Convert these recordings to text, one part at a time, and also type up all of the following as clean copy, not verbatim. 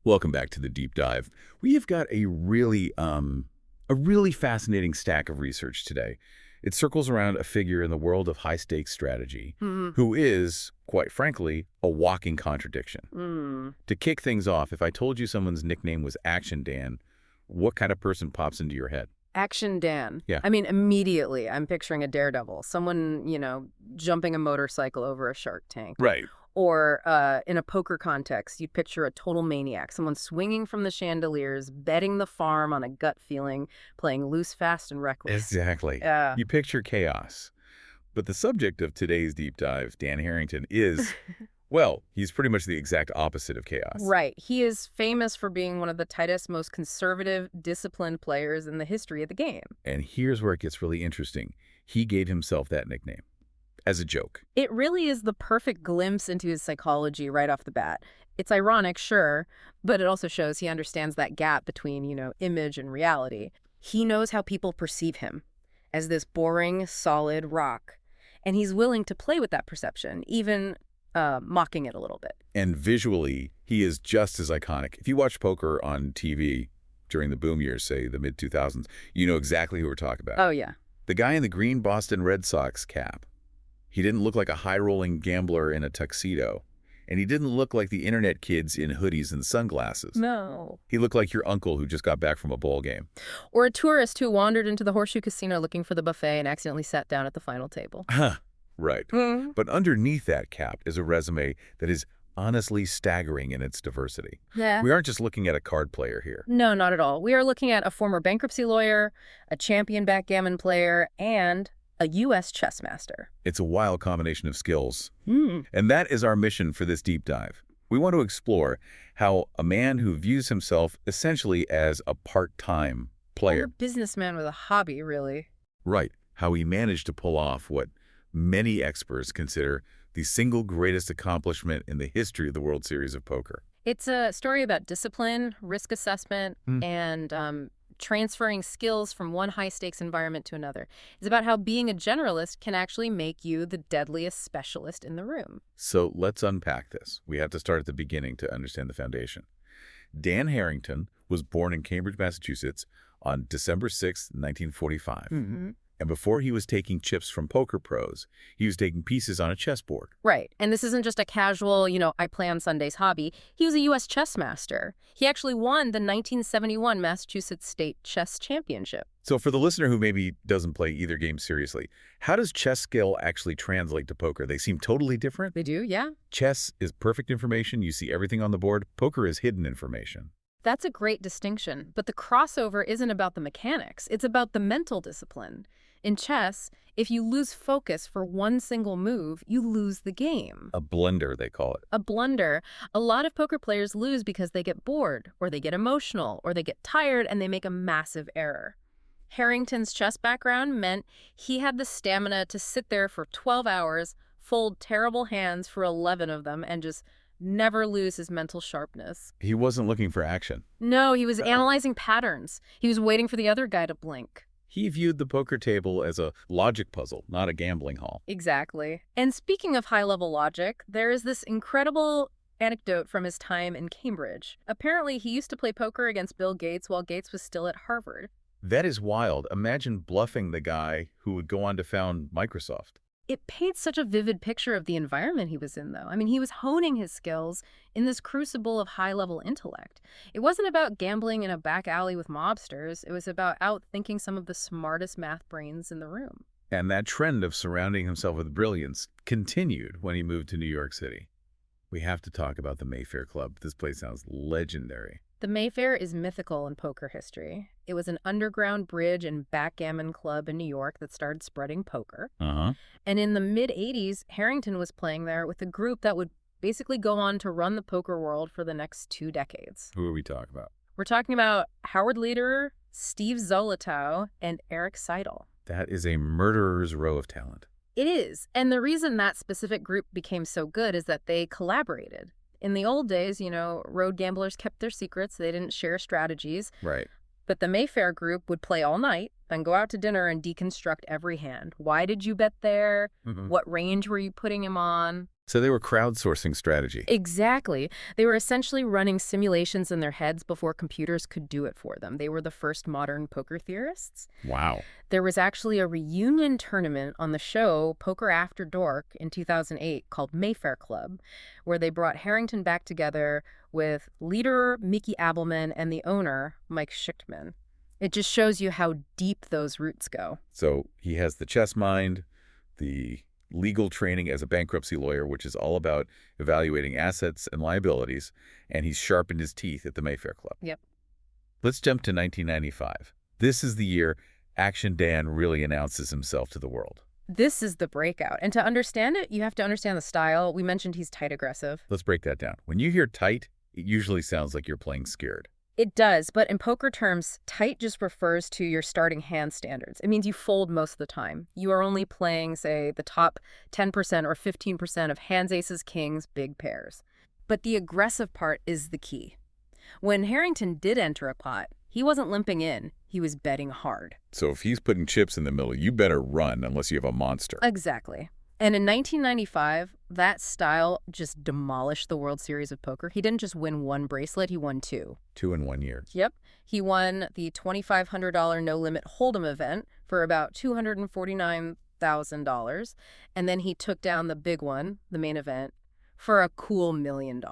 Welcome back to the deep dive. We have got a really fascinating stack of research today. It circles around a figure in the world of high-stakes strategy who is, quite frankly, a walking contradiction. To kick things off, if I told you someone's nickname was Action Dan, what kind of person pops into your head? Action Dan. Yeah. I mean, immediately I'm picturing a daredevil, someone, jumping a motorcycle over a shark tank. Right. Or in a poker context, you'd picture a total maniac, someone swinging from the chandeliers, betting the farm on a gut feeling, playing loose, fast, and reckless. Exactly. Yeah. You picture chaos. But the subject of today's deep dive, Dan Harrington, is, well, he's pretty much the exact opposite of chaos. Right. He is famous for being one of the tightest, most conservative, disciplined players in the history of the game. And here's where it gets really interesting. He gave himself that nickname as a joke. It really is the perfect glimpse into his psychology right off the bat. It's ironic, sure, but it also shows he understands that gap between, image and reality. He knows how people perceive him as this boring, solid rock, and he's willing to play with that perception, even mocking it a little bit. And visually, he is just as iconic. If you watch poker on TV during the boom years, say the mid-2000s, you know exactly who we're talking about. Oh, yeah. The guy in the green Boston Red Sox cap. He didn't look like a high-rolling gambler in a tuxedo. And he didn't look like the internet kids in hoodies and sunglasses. No. He looked like your uncle who just got back from a ball game. Or a tourist who wandered into the Horseshoe Casino looking for the buffet and accidentally sat down at the final table. Right. But underneath that cap is a resume that is honestly staggering in its diversity. Yeah. We aren't just looking at a card player here. No, not at all. We are looking at a former bankruptcy lawyer, a champion backgammon player, and a U.S. chess master. It's a wild combination of skills. And that is our mission for this deep dive. We want to explore how a man who views himself essentially as a part-time player. A businessman with a hobby, really. Right. How he managed to pull off what many experts consider the single greatest accomplishment in the history of the World Series of Poker. It's a story about discipline, risk assessment, and transferring skills from one high-stakes environment to another. It's about how being a generalist can actually make you the deadliest specialist in the room. So let's unpack this. We have to start at the beginning to understand the foundation. Dan Harrington was born in Cambridge, Massachusetts on December 6, 1945. And before he was taking chips from poker pros, he was taking pieces on a chessboard. Right. And this isn't just a casual, I play on Sundays hobby. He was a U.S. chess master. He actually won the 1971 Massachusetts State Chess Championship. So for the listener who maybe doesn't play either game seriously, how does chess skill actually translate to poker? They seem totally different. They do, yeah. Chess is perfect information. You see everything on the board. Poker is hidden information. That's a great distinction. But the crossover isn't about the mechanics. It's about the mental discipline. In chess, if you lose focus for one single move, you lose the game. A blunder, they call it. A blunder. A lot of poker players lose because they get bored, or they get emotional, or they get tired, and they make a massive error. Harrington's chess background meant he had the stamina to sit there for 12 hours, fold terrible hands for 11 of them, and just never lose his mental sharpness. He wasn't looking for action. No, he was analyzing patterns. He was waiting for the other guy to blink. He viewed the poker table as a logic puzzle, not a gambling hall. Exactly. And speaking of high-level logic, there is this incredible anecdote from his time in Cambridge. Apparently, he used to play poker against Bill Gates while Gates was still at Harvard. That is wild. Imagine bluffing the guy who would go on to found Microsoft. It paints such a vivid picture of the environment he was in, though. I mean, he was honing his skills in this crucible of high-level intellect. It wasn't about gambling in a back alley with mobsters. It was about outthinking some of the smartest math brains in the room. And that trend of surrounding himself with brilliance continued when he moved to New York City. We have to talk about the Mayfair Club. This place sounds legendary. The Mayfair is mythical in poker history. It was an underground bridge and backgammon club in New York that started spreading poker. And in the mid-'80s, Harrington was playing there with a group that would basically go on to run the poker world for the next 2 decades. Who are we talking about? We're talking about Howard Lederer, Steve Zolotow, and Eric Seidel. That is a murderer's row of talent. It is. And the reason that specific group became so good is that they collaborated. In the old days, road gamblers kept their secrets. They didn't share strategies. Right. But the Mayfair group would play all night, then go out to dinner and deconstruct every hand. Why did you bet there? What range were you putting him on? So they were crowdsourcing strategy. Exactly. They were essentially running simulations in their heads before computers could do it for them. They were the first modern poker theorists. Wow. There was actually a reunion tournament on the show Poker After Dark in 2008 called Mayfair Club, where they brought Harrington back together with leader Mickey Abelman and the owner, Mike Schichtman. It just shows you how deep those roots go. So he has the chess mind, the legal training as a bankruptcy lawyer, which is all about evaluating assets and liabilities, and he's sharpened his teeth at the Mayfair Club. Yep. Let's jump to 1995. This is the year Action Dan really announces himself to the world. This is the breakout. And to understand it, you have to understand the style. We mentioned he's tight aggressive. Let's break that down. When you hear tight, it usually sounds like you're playing scared. It does, but in poker terms, tight just refers to your starting hand standards. It means you fold most of the time. You are only playing, say, the top 10% or 15% of hands, aces, kings, big pairs. But the aggressive part is the key. When Harrington did enter a pot, he wasn't limping in. He was betting hard. So if he's putting chips in the middle, you better run unless you have a monster. Exactly. And in 1995, that style just demolished the World Series of Poker. He didn't just win one bracelet, he won two. 2 in 1 year. Yep. He won the $2,500 no-limit Hold'em event for about $249,000. And then he took down the big one, the main event, for a cool $1 million.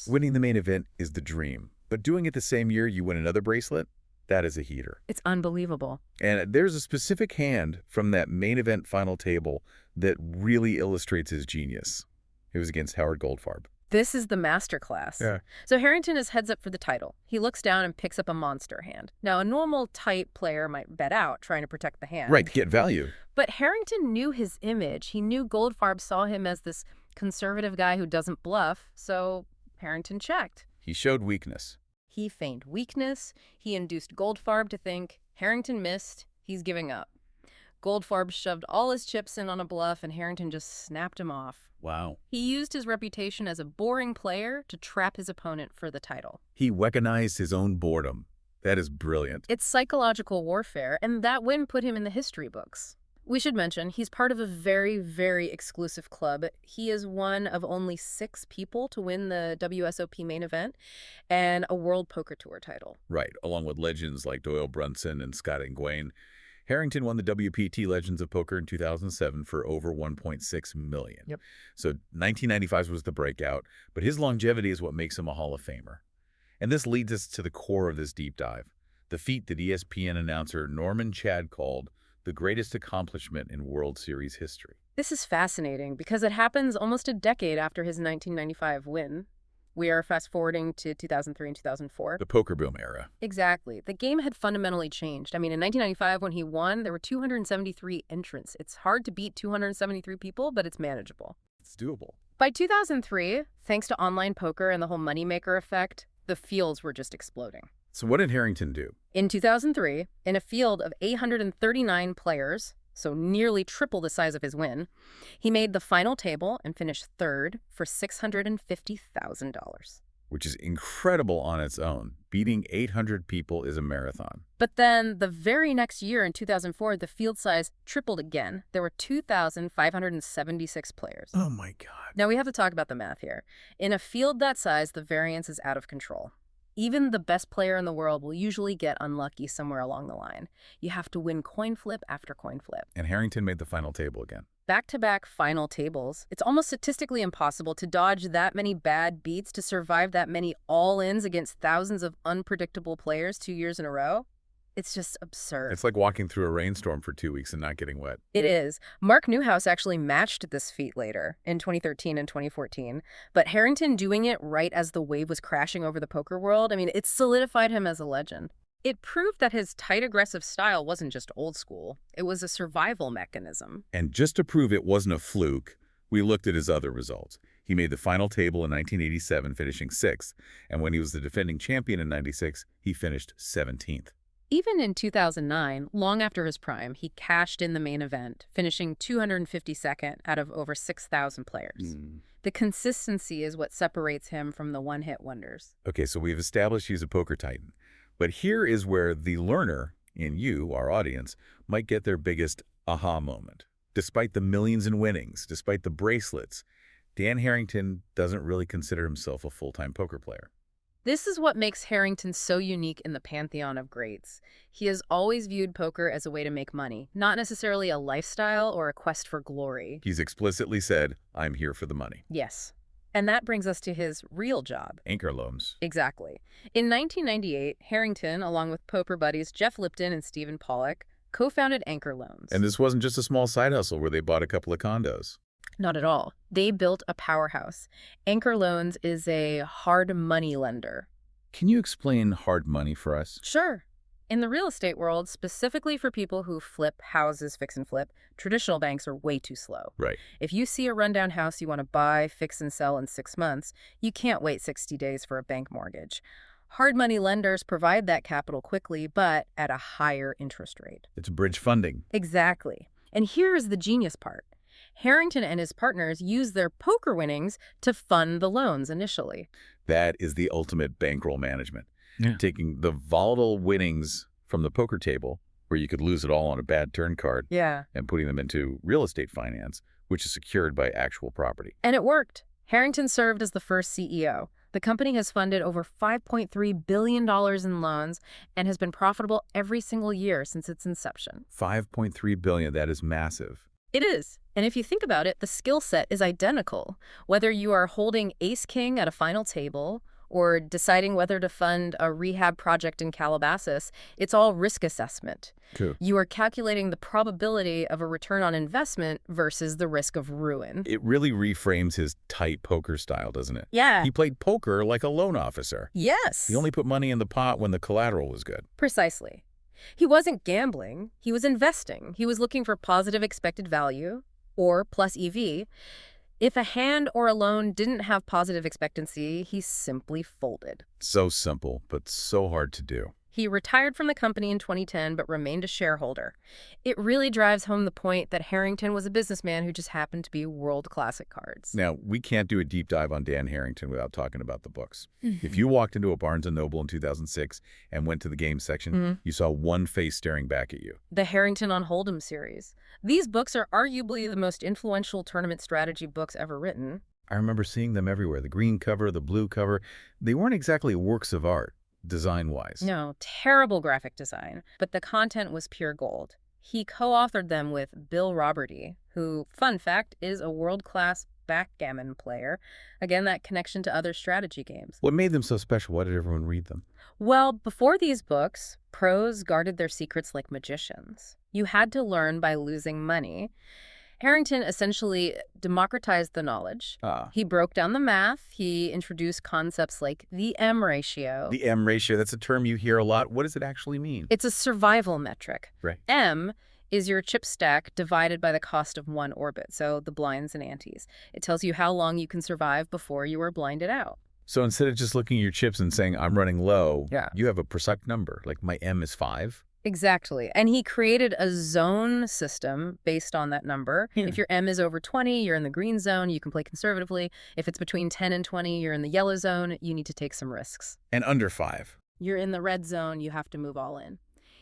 Winning the main event is the dream. But doing it the same year you win another bracelet, that is a heater. It's unbelievable. And there's a specific hand from that main event final table that really illustrates his genius. It was against Howard Goldfarb. This is the masterclass. Yeah. So Harrington is heads up for the title. He looks down and picks up a monster hand. Now, a normal tight player might bet out, trying to protect the hand. Right, to get value. But Harrington knew his image. He knew Goldfarb saw him as this conservative guy who doesn't bluff, so Harrington checked. He showed weakness. He feigned weakness. He induced Goldfarb to think, Harrington missed, he's giving up. Goldfarb shoved all his chips in on a bluff, and Harrington just snapped him off. Wow. He used his reputation as a boring player to trap his opponent for the title. He weaponized his own boredom. That is brilliant. It's psychological warfare, and that win put him in the history books. We should mention, he's part of a very, very exclusive club. He is one of only 6 people to win the WSOP main event and a World Poker Tour title. Right, along with legends like Doyle Brunson and Scott Nguyen. Harrington won the WPT Legends of Poker in 2007 for over $1.6 million. Yep. So 1995 was the breakout, but his longevity is what makes him a Hall of Famer. And this leads us to the core of this deep dive, the feat that ESPN announcer Norman Chad called the greatest accomplishment in World Series history. This is fascinating because it happens almost a decade after his 1995 win. We are fast-forwarding to 2003 and 2004. The poker boom era. Exactly. The game had fundamentally changed. I mean, in 1995, when he won, there were 273 entrants. It's hard to beat 273 people, but it's manageable. It's doable. By 2003, thanks to online poker and the whole moneymaker effect, the fields were just exploding. So what did Harrington do? In 2003, in a field of 839 players, so nearly triple the size of his win, he made the final table and finished third for $650,000. Which is incredible on its own. Beating 800 people is a marathon. But then the very next year, in 2004, the field size tripled again. There were 2,576 players. Oh my God. Now we have to talk about the math here. In a field that size, the variance is out of control. Even the best player in the world will usually get unlucky somewhere along the line. You have to win coin flip after coin flip. And Harrington made the final table again. Back-to-back final tables. It's almost statistically impossible to dodge that many bad beats, to survive that many all-ins against thousands of unpredictable players 2 years in a row. It's just absurd. It's like walking through a rainstorm for 2 weeks and not getting wet. It is. Mark Newhouse actually matched this feat later, in 2013 and 2014. But Harrington doing it right as the wave was crashing over the poker world, I mean, it solidified him as a legend. It proved that his tight, aggressive style wasn't just old school. It was a survival mechanism. And just to prove it wasn't a fluke, we looked at his other results. He made the final table in 1987, finishing 6th. And when he was the defending champion in 96, he finished 17th. Even in 2009, long after his prime, he cashed in the main event, finishing 252nd out of over 6,000 players. The consistency is what separates him from the one-hit wonders. Okay, so we've established he's a poker titan. But here is where the learner, in you, our audience, might get their biggest aha moment. Despite the millions in winnings, despite the bracelets, Dan Harrington doesn't really consider himself a full-time poker player. This is what makes Harrington so unique in the pantheon of greats. He has always viewed poker as a way to make money, not necessarily a lifestyle or a quest for glory. He's explicitly said, "I'm here for the money." Yes. And that brings us to his real job. Anchor loans. Exactly. In 1998, Harrington, along with poker buddies Jeff Lipton and Stephen Pollack, co-founded Anchor Loans. And this wasn't just a small side hustle where they bought a couple of condos. Not at all. They built a powerhouse. Anchor Loans is a hard money lender. Can you explain hard money for us? Sure. In the real estate world, specifically for people who flip houses, fix and flip, traditional banks are way too slow. Right. If you see a rundown house you want to buy, fix and sell in 6 months, you can't wait 60 days for a bank mortgage. Hard money lenders provide that capital quickly, but at a higher interest rate. It's bridge funding. Exactly. And here is the genius part. Harrington and his partners use their poker winnings to fund the loans initially. That is the ultimate bankroll management. Yeah. Taking the volatile winnings from the poker table, where you could lose it all on a bad turn card, Yeah. and putting them into real estate finance, which is secured by actual property. And it worked. Harrington served as the first CEO. The company has funded over $5.3 billion in loans and has been profitable every single year since its inception. $5.3 billion, that is massive. It is. And if you think about it, the skill set is identical. Whether you are holding ace-king at a final table or deciding whether to fund a rehab project in Calabasas, it's all risk assessment. Cool. You are calculating the probability of a return on investment versus the risk of ruin. It really reframes his tight poker style, doesn't it? Yeah. He played poker like a loan officer. Yes. He only put money in the pot when the collateral was good. Precisely. He wasn't gambling. He was investing. He was looking for positive expected value, or plus EV. If a hand or a loan didn't have positive expectancy, he simply folded. So simple, but so hard to do. He retired from the company in 2010, but remained a shareholder. It really drives home the point that Harrington was a businessman who just happened to be world-class at cards. Now, we can't do a deep dive on Dan Harrington without talking about the books. If you walked into a Barnes & Noble in 2006 and went to the game section, you saw one face staring back at you. The Harrington on Hold'em series. These books are arguably the most influential tournament strategy books ever written. I remember seeing them everywhere. The green cover, the blue cover. They weren't exactly works of art, design-wise. No, terrible graphic design, but the content was pure gold. He co-authored them with Bill Roberty, who, fun fact, is a world-class backgammon player. Again, that connection to other strategy games. What made them so special? Why did everyone read them? Well, before these books, pros guarded their secrets like magicians. You had to learn by losing money. Harrington essentially democratized the knowledge. He broke down the math. He introduced concepts like the M ratio. The M ratio, that's a term you hear a lot. What does it actually mean? It's a survival metric. Right. M is your chip stack divided by the cost of one orbit, so the blinds and antes. It tells you how long you can survive before you are blinded out. So instead of just looking at your chips and saying, I'm running low, Yeah. you have a precise number, like my M is 5. Exactly. And he created a zone system based on that number. If your M is over 20, you're in the green zone, you can play conservatively. If it's between 10 and 20, you're in the yellow zone, you need to take some risks. And under 5. You're in the red zone, you have to move all in.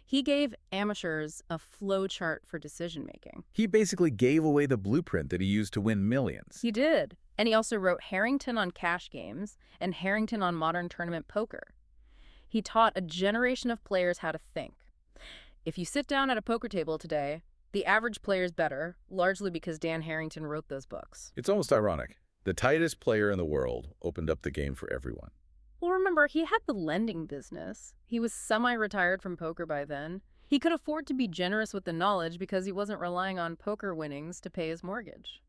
He gave amateurs a flow chart for decision-making. He basically gave away the blueprint that he used to win millions. He did. And he also wrote Harrington on cash games and Harrington on modern tournament poker. He taught a generation of players how to think. If you sit down at a poker table today, the average player is better, largely because Dan Harrington wrote those books. It's almost ironic. The tightest player in the world opened up the game for everyone. Well, remember, he had the lending business. He was semi-retired from poker by then. He could afford to be generous with the knowledge because he wasn't relying on poker winnings to pay his mortgage.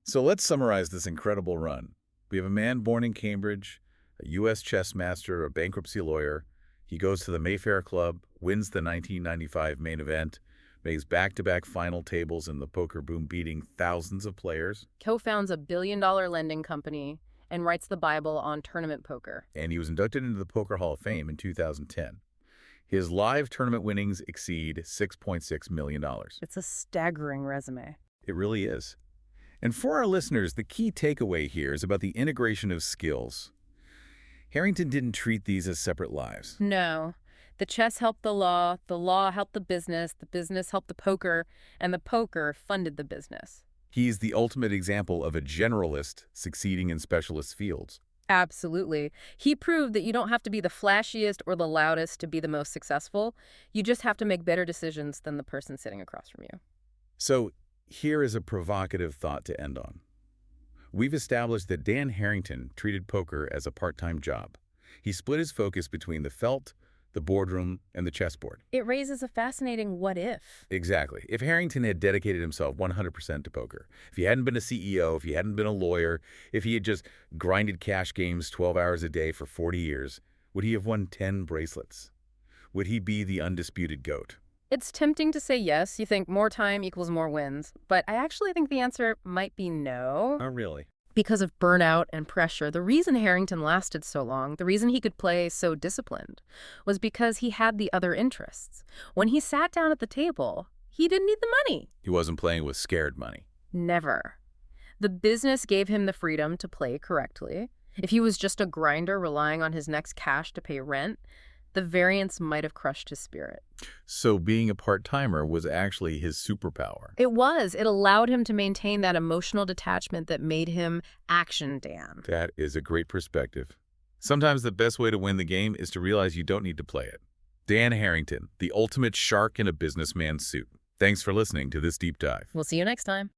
So let's summarize this incredible run. We have a man born in Cambridge, a U.S. chess master, a bankruptcy lawyer. He goes to the Mayfair Club, wins the 1995 main event, makes back-to-back final tables in the poker boom, beating thousands of players. Co-founds a billion-dollar lending company and writes the Bible on tournament poker. And he was inducted into the Poker Hall of Fame in 2010. His live tournament winnings exceed $6.6 million. It's a staggering resume. It really is. And for our listeners, the key takeaway here is about the integration of skills. Harrington didn't treat these as separate lives. No. The chess helped the law helped the business helped the poker, and the poker funded the business. He's the ultimate example of a generalist succeeding in specialist fields. Absolutely. He proved that you don't have to be the flashiest or the loudest to be the most successful. You just have to make better decisions than the person sitting across from you. So here is a provocative thought to end on. We've established that Dan Harrington treated poker as a part-time job. He split his focus between the felt, the boardroom, and the chessboard. It raises a fascinating what if. Exactly. If Harrington had dedicated himself 100% to poker, if he hadn't been a CEO, if he hadn't been a lawyer, if he had just grinded cash games 12 hours a day for 40 years, would he have won 10 bracelets? Would he be the undisputed GOAT? It's tempting to say yes. You think more time equals more wins. But I actually think the answer might be no. Oh, really? Because of burnout and pressure, the reason Harrington lasted so long, the reason he could play so disciplined, was because he had the other interests. When he sat down at the table, he didn't need the money. He wasn't playing with scared money. Never. The business gave him the freedom to play correctly. If he was just a grinder relying on his next cash to pay rent, the variance might have crushed his spirit. So being a part-timer was actually his superpower. It was. It allowed him to maintain that emotional detachment that made him Action Dan. That is a great perspective. Sometimes the best way to win the game is to realize you don't need to play it. Dan Harrington, the ultimate shark in a businessman's suit. Thanks for listening to this deep dive. We'll see you next time.